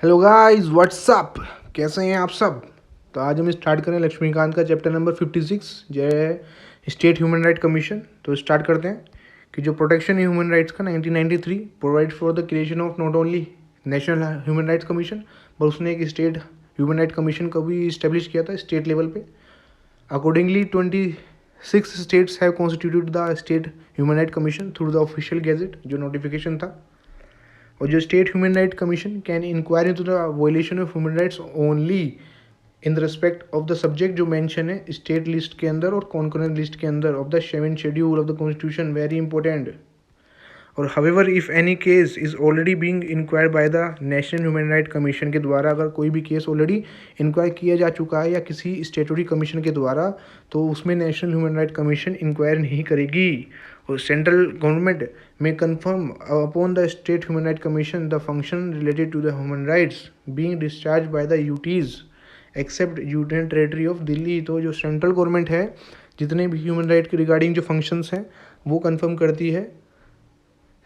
Hello guys what's up, कैसे हैं आप सब। तो आज हम स्टार्ट करें लक्ष्मीकांत का चैप्टर नंबर 56 जो है स्टेट ह्यूमन राइट कमीशन। तो स्टार्ट करते हैं कि जो प्रोटेक्शन ह्यूमन राइट्स का 1993 provide for the creation of not only national human rights commission, पर उसने एक स्टेट ह्यूमन राइट कमीशन को भी इस्टेब्लिश किया था स्टेट लेवल पे। Accordingly 26 states have constituted the state human right commission through the official gazette, जो notification था। और जो state human right commission can inquire into the violation of human rights only in the respect of the subject जो mention है state list के अंदर और concurrent list के अंदर of the 7th schedule of the constitution, very important. और however if any case is already being inquired by the national human right commission के द्वारा, अगर कोई भी केस ऑलरेडी इंक्वायर किया जा चुका है या किसी स्टेटरी कमीशन के द्वारा, तो उसमें national human right commission inquire नहीं करेगी। और सेंट्रल गवर्नमेंट में confirm upon the state human right commission the function related to the human rights being discharge by the UTs except union territory of Delhi. तो जो सेंट्रल गवर्नमेंट है, जितने भी human right के रिगार्डिंग जो फंक्शंस हैं वो कंफर्म करती है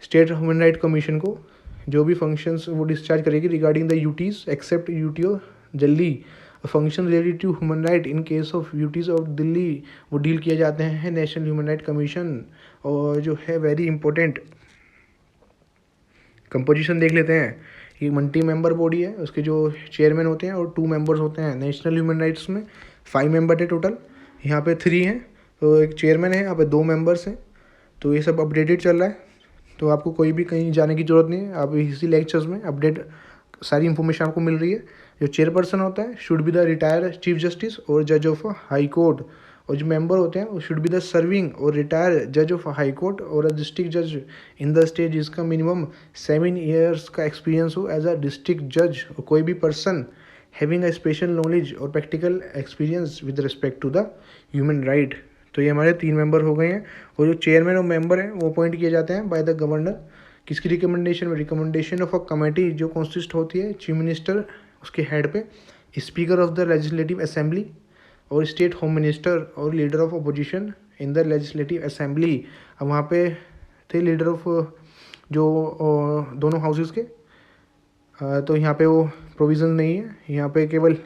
स्टेट ह्यूमन राइट कमीशन को, जो भी फंक्शंस वो डिस्चार्ज करेगी regarding the UTs except UT of Delhi. Function related to human right in case of UTs of Delhi वो डील किए जाते हैं नेशनल ह्यूमन राइट कमीशन। और जो है वेरी इंपॉर्टेंट कंपोजिशन देख लेते हैं। ये मल्टी मेंबर बॉडी है, उसके जो चेयरमैन होते हैं और 2 मेंबर्स होते हैं। नेशनल ह्यूमन राइट्स में 5 मेंबर है टोटल, यहाँ पे 3 हैं। तो एक चेयरमैन है, यहाँ पे 2 मेंबर्स हैं। तो ये सब अपडेटेड चल रहा है, तो आपको कोई भी कहीं जाने की ज़रूरत नहीं है। आप इसी लेक्चर्स में अपडेट सारी इन्फॉर्मेशन आपको मिल रही है। जो चेयरपर्सन होता है should be the retired chief justice और जज ऑफ हाई कोर्ट, और जो मेंबर होते हैं वो शुड बी द सर्विंग और रिटायर्ड जज ऑफ हाई कोर्ट और अ डिस्ट्रिक्ट जज इन द स्टेट, जिसका मिनिमम 7 ईयर्स का एक्सपीरियंस हो एज अ डिस्ट्रिक्ट जज। और कोई भी person having a special knowledge और practical experience with respect to the human right. तो ये हमारे 3 मेंबर हो गए हैं। और जो चेयरमैन और मेंबर हैं वो अपॉइंट किए जाते हैं बाय द गवर्नर। किसकी रिकमेंडेशन में? रिकमेंडेशन ऑफ अ कमेटी जो कॉन्सिस्ट होती है चीफ मिनिस्टर उसके हेड पे, speaker of the legislative assembly और स्टेट होम मिनिस्टर और leader of opposition in the legislative assembly. अब वहाँ पे थे लीडर ऑफ जो दोनों हाउसेस के। तो यहाँ पे वो प्रोविज़न नहीं है, यहाँ पे केवल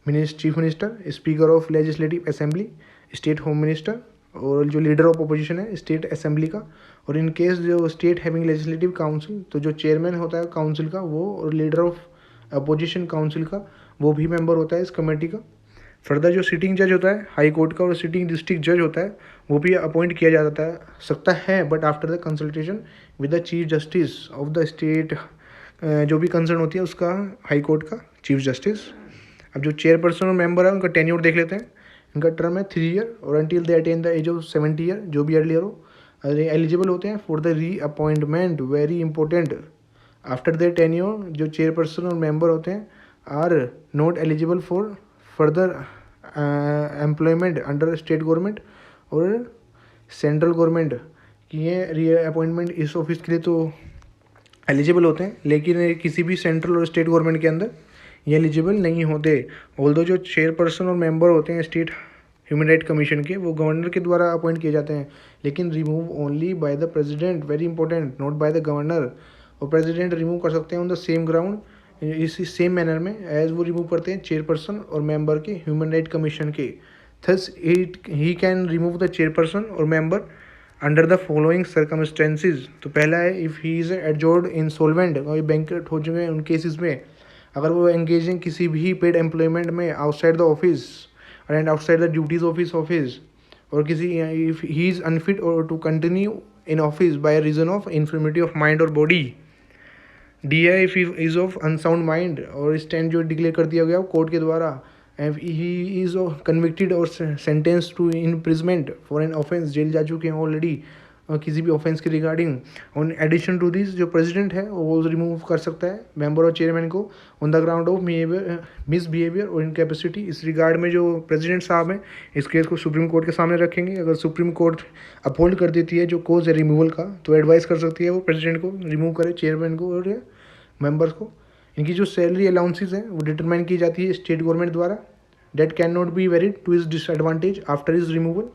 chief minister, speaker of legislative assembly, state home minister और जो लीडर ऑफ अपोजिशन है स्टेट असेंबली का। और इन केस जो स्टेट हैविंग लेजिस्लेटिव काउंसिल, तो जो चेयरमैन होता है काउंसिल का वो, और लीडर ऑफ अपोजिशन काउंसिल का वो भी मेंबर होता है इस कमेटी का। फर्दर जो सिटिंग जज होता है हाई कोर्ट का और सिटिंग डिस्ट्रिक्ट जज होता है वो भी अपॉइंट किया जा सकता है but after the consultation with the chief justice of the state, जो भी कंसर्न होती है उसका हाई कोर्ट का चीफ जस्टिस। अब जो चेयरपर्सन और मेंबर है उनका टेन्योर देख लेते हैं। इनका टर्म है 3 ईयर और until they attain the age of 70 year, जो भी अर्लियर हो एलिजिबल होते हैं for the reappointment, very important. After the tenure जो चेयरपर्सन और मेंबर होते हैं are not eligible for further employment under state government और सेंट्रल गवर्नमेंट की ये री अपॉइंटमेंट इस ऑफिस के लिए तो एलिजिबल होते हैं, लेकिन किसी भी सेंट्रल और स्टेट गवर्नमेंट के अंदर ये एलिजिबल नहीं होते। ऑल्दो जो चेयरपर्सन और मेंबर होते हैं स्टेट ह्यूमन राइट कमीशन के वो गवर्नर के द्वारा अपॉइंट किए जाते हैं, लेकिन remove only by the president, very important, not by the governor. और प्रेसिडेंट रिमूव कर सकते हैं ऑन द सेम ग्राउंड, इसी सेम मैनर में एज वो रिमूव करते हैं चेयरपर्सन और मेंबर के ह्यूमन राइट कमीशन के। Thus he can remove the chairperson और member under the following circumstances. तो पहला है if he is adjudged insolvent, और बैंकरप्ट हो चुके हैं उन केसेस में, अगर वो एंगेजिंग किसी भी पेड एम्प्लॉयमेंट में outside the office and outside the duties office, और किसी इफ ही इज़ अनफिट और to continue in office by reason of infirmity of mind और बॉडी। डी है if he is of unsound mind, और stand जो declare कर दिया गया कोर्ट के द्वारा। एंड ही इज़ कन्विक्टेड और sentence to imprisonment for an offence, जेल जा चुके हैं ऑलरेडी किसी भी ऑफेंस के regarding. On addition to this जो प्रेसिडेंट है वो रिमूव कर सकता है मेंबर और चेयरमैन को on the ground of misbehaviour और इनकैपेसिटी। इस रिगार्ड में जो प्रेसिडेंट साहब हैं इस केस को सुप्रीम कोर्ट के सामने रखेंगे। अगर सुप्रीम कोर्ट अपहोल्ड कर देती है जो कोज है रिमूवल का, तो एडवाइस कर सकती है वो प्रेसिडेंट को रिमूव करे चेयरमैन को और मेंबर्स को। इनकी जो सैलरी अलाउंसेज हैं वो डिटरमाइन की जाती है स्टेट गवर्नमेंट द्वारा, date can not be varied two is disadvantage after is removal.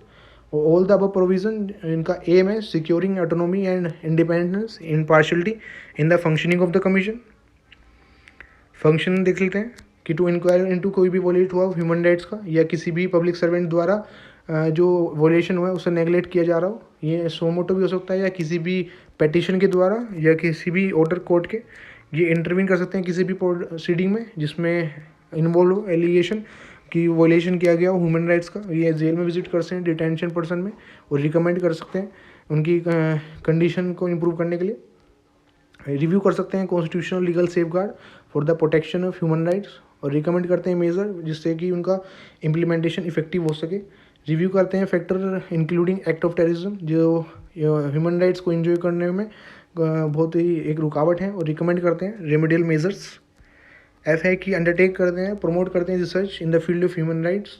All the above provision इनका एम है securing autonomy and independence impartiality in the functioning of the commission. Function देख लेते हैं कि टू इंक्वायर इनटू कोई भी wallet हुआ human rights का या किसी भी पब्लिक सर्वेंट द्वारा जो वॉलेशन हुआ है उसे नेगलेक्ट किया जा रहा हो, ये सो मोटो भी हो सकता है या किसी भी पेटिशन के द्वारा या किसी भी ऑर्डर कोर्ट के, ये इंटरवीन कर सकते हैं किसी भी प्रोसीडिंग में जिसमें इन्वॉल्व हो एलिगेशन कि वॉलेशन किया गया हो ह्यूमन राइट्स का। ये जेल में विजिट कर सकते हैं डिटेंशन पर्सन में और रिकमेंड कर सकते हैं उनकी कंडीशन को इम्प्रूव करने के लिए। रिव्यू कर सकते हैं constitutional legal safeguard for the protection of human rights और रिकमेंड करते हैं मेजर जिससे कि उनका इम्प्लीमेंटेशन इफेक्टिव हो सके। रिव्यू करते हैं factor including act of terrorism जो ह्यूमन राइट्स को एंजॉय करने में बहुत ही एक रुकावट है और रिकमेंड करते हैं रेमेडियल मेजर्स। एफ है कि अंडरटेक करते हैं प्रमोट करते हैं research in the field of human rights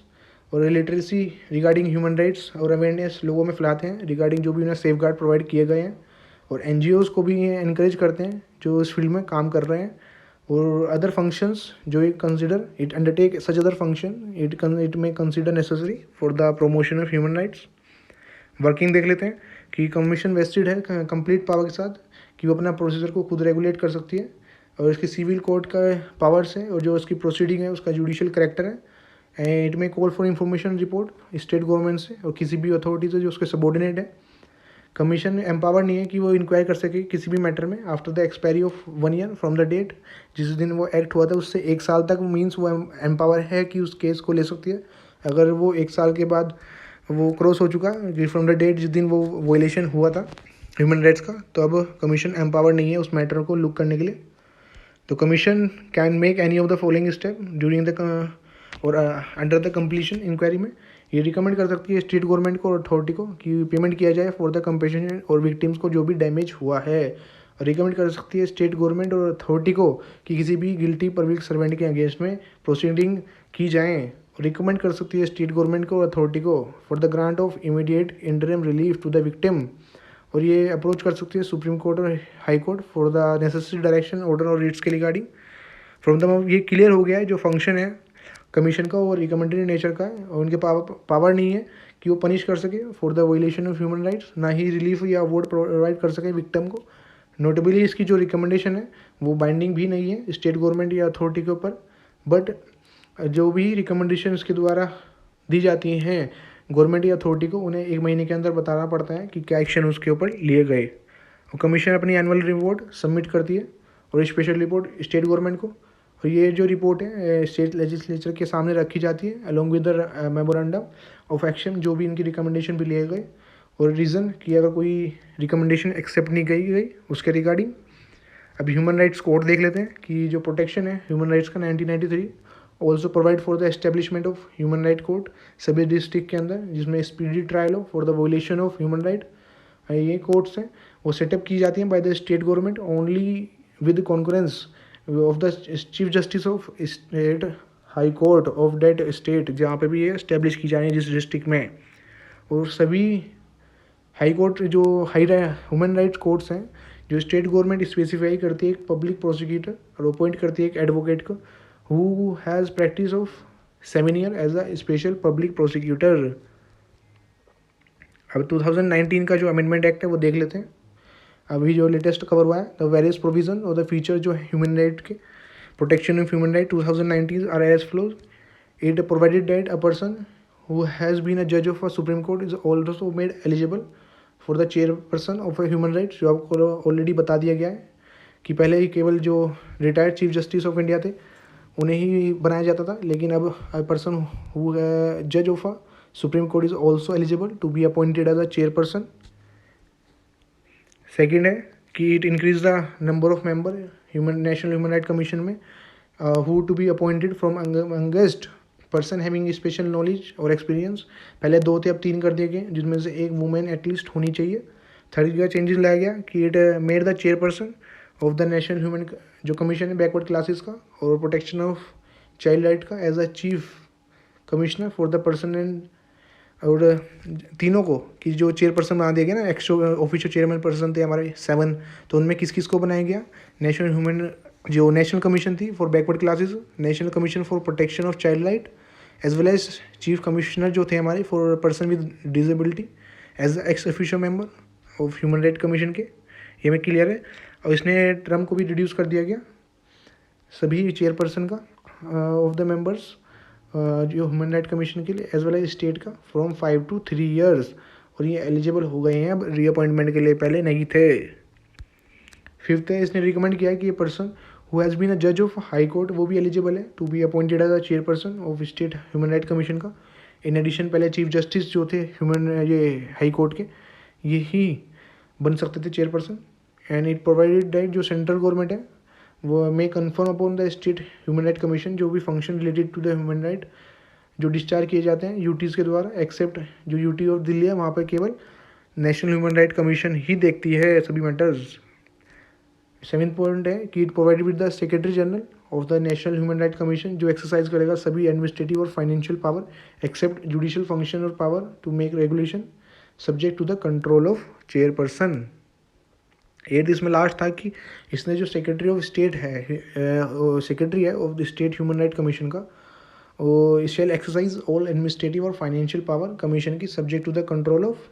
और लिटरेसी रिगार्डिंग ह्यूमन राइट्स और अवेयरनेस लोगों में फैलाते हैं रिगार्डिंग जो भी उन्हें सेफ गार्ड प्रोवाइड किए गए हैं। और NGOs को भी ये इनक्रेज करते हैं जो इस फील्ड में काम कर रहे हैं। और अदर फंक्शंस जो ये consider it undertake such other function it may consider necessary for the promotion of human rights. Working देख लेते हैं कि कमीशन वेस्टेड है कंप्लीट पावर के साथ कि वो अपना प्रोसीजर को खुद रेगुलेट कर सकती है और इसकी सिविल कोर्ट का पावर्स है और जो उसकी प्रोसीडिंग है उसका जुडिशियल करेक्टर है। एंड इट में call for information report state government से और किसी भी अथॉरिटी से जो उसके सबॉर्डिनेट है। कमीशन एम्पावर नहीं है कि वो इंक्वायर कर सके किसी भी मैटर में after the expiry of 1 year from the date जिस दिन वो एक्ट हुआ था उससे 1 साल तक मीन्स वो एम्पावर है कि उस केस को ले सकती है। अगर वो 1 साल के बाद वो क्रॉस हो चुका फ्रॉम द डेट जिस दिन वो वायलेशन हुआ था ह्यूमन राइट्स का तो अब कमीशन एम्पावर नहीं है उस मैटर को लुक करने के लिए। तो commission can make any of the following step during the और अंडर द कंप्लीशन इंक्वायरी में ये रिकमेंड कर सकती है स्टेट गवर्नमेंट को और अथॉरिटी को कि पेमेंट किया जाए फॉर द कंपेंसेशन और विक्टिम्स को जो भी डैमेज हुआ है। और रिकमेंड कर सकती है स्टेट गवर्नमेंट और अथॉरिटी को कि किसी भी गिल्टी पब्लिक सर्वेंट के अगेंस्ट में प्रोसीडिंग की जाए। रिकमेंड कर सकती है स्टेट गवर्नमेंट को और अथॉरिटी को for the grant of immediate interim relief to the victim. और ये अप्रोच कर सकती है सुप्रीम कोर्ट और high court for the necessary direction order और रिट्स के रिगार्डिंग। फ्रॉम द ये क्लियर हो गया है जो फंक्शन है कमीशन का और रिकमेंडेड नेचर का है और उनके पावर नहीं है कि वो पनिश कर सके for the violation of human rights, ना ही रिलीफ या अवार्ड प्रोवाइड कर सके विक्टिम को। नोटेबली इसकी जो रिकमेंडेशन है वो बाइंडिंग भी नहीं है स्टेट गवर्नमेंट या अथॉरिटी के ऊपर, बट जो भी रिकमेंडेशन इसके द्वारा दी जाती हैं गवर्नमेंट या अथॉरिटी को उन्हें 1 महीने के अंदर बताना पड़ता है कि क्या एक्शन उसके ऊपर लिए गए। और कमीशन अपनी एनुअल रिपोर्ट सबमिट करती है और स्पेशल रिपोर्ट स्टेट गवर्नमेंट को। और ये जो रिपोर्ट है स्टेट लेजिस्लेचर के सामने रखी जाती है along with the memorandum of action जो भी इनकी रिकमेंडेशन भी लिए गए और रीज़न कि अगर कोई रिकमेंडेशन एक्सेप्ट नहीं की गई उसके रिगार्डिंग। अब ह्यूमन राइट्स कोड देख लेते हैं कि जो प्रोटेक्शन है ह्यूमन राइट्स का 1993 also provide for the establishment of human right court सभी डिस्ट्रिक्ट के अंदर जिसमें स्पीडी ट्रायल हो for the violation of human right. ये कोर्ट्स हैं वो सेटअप की जाती हैं by the state government only with concurrence of the chief justice of state high court of that state जहाँ पे भी ये इस्टेब्लिश की जा रही है जिस डिस्ट्रिक्ट में। और सभी हाई कोर्ट जो ह्यूमन राइट्स कोर्ट्स हैं जो स्टेट गवर्नमेंट स्पेसिफाई करती है एक पब्लिक प्रोसिक्यूटर और अपॉइंट करती है एक एडवोकेट को who has practice of 7 year as a special public prosecutor. अब 2019 का जो अमेंडमेंट एक्ट है वो देख लेते हैं। अभी जो लेटेस्ट कवर हुआ है द वेरियस प्रोविजन और द फीचर जो ह्यूमन राइट के protection of human right 2019 are as follows. It provided that a person who has been a जज of a supreme court is also made eligible for the chairperson of a human rights जो आपको already बता दिया गया है कि पहले ही केवल जो retired chief justice of India थे उन्हें ही बनाया जाता था, लेकिन अब अ पर्सन हु जज of a supreme court is also eligible to be appointed as a chairperson. Second है कि it increase the number of member national human right commission में who to be appointed from amongst person having special knowledge और experience. पहले 2 थे अब 3 कर दिए गए जिसमें से एक वुमेन एटलीस्ट होनी चाहिए। थर्ड का चेंजेस लाया गया कि it made the chairperson of the national human जो कमीशन है बैकवर्ड क्लासेस का और प्रोटेक्शन ऑफ चाइल्ड राइट का as a chief commissioner for the person and और तीनों को कि जो चेयरपर्सन बना दिया गया ना एक्स्ट्रा ऑफिशियल चेयरमैन पर्सन थे हमारे 7, तो उनमें किस किस को बनाया गया नेशनल ह्यूमन जो नेशनल कमीशन थी for backward classes, national commission for protection of child right as well as chief commissioner जो थे हमारे for person with disability as ex official member of human right commission के। ये में clear है। और इसने टर्म को भी रिड्यूस कर दिया गया सभी चेयरपर्सन का ऑफ द मेंबर्स जो ह्यूमन राइट कमीशन के लिए, एज वेल एज स्टेट का, फ्रॉम 5 to 3 years, और ये एलिजिबल हो गए हैं अब रीअपॉइंटमेंट के लिए, पहले नहीं थे। फिफ्थ है, इसने रिकमेंड किया है कि ये person who has been a जज ऑफ हाई कोर्ट वो भी एलिजिबल है to be appointed as a chairperson of state human right commission का। इन एडिशन पहले चीफ जस्टिस जो थे ये हाई कोर्ट के, ये ही बन सकते थे chairperson. And it provided that जो सेंट्रल गवर्नमेंट है वो may confirm upon the state human right commission जो भी function related to the human right जो डिस्चार्ज किए जाते हैं यूटीज़ के द्वारा, एक्सेप्ट जो यूटी ऑफ दिल्ली है वहाँ पर केवल नेशनल ह्यूमन राइट कमीशन ही देखती है सभी मैटर्स। सेवेंथ पॉइंट है कि it provided with the secretary general of the national human right commission जो एक्सरसाइज करेगा सभी एडमिनिस्ट्रेटिव और financial power except judicial function और power to make regulation subject to the control of chairperson. Eight इसमें last था कि इसने जो सेक्रेटरी ऑफ स्टेट है सेक्रेटरी है of the state human right commission का, वो शेल एक्सरसाइज ऑल एडमिनिस्ट्रेटिव और फाइनेंशियल पावर कमीशन की subject to the control of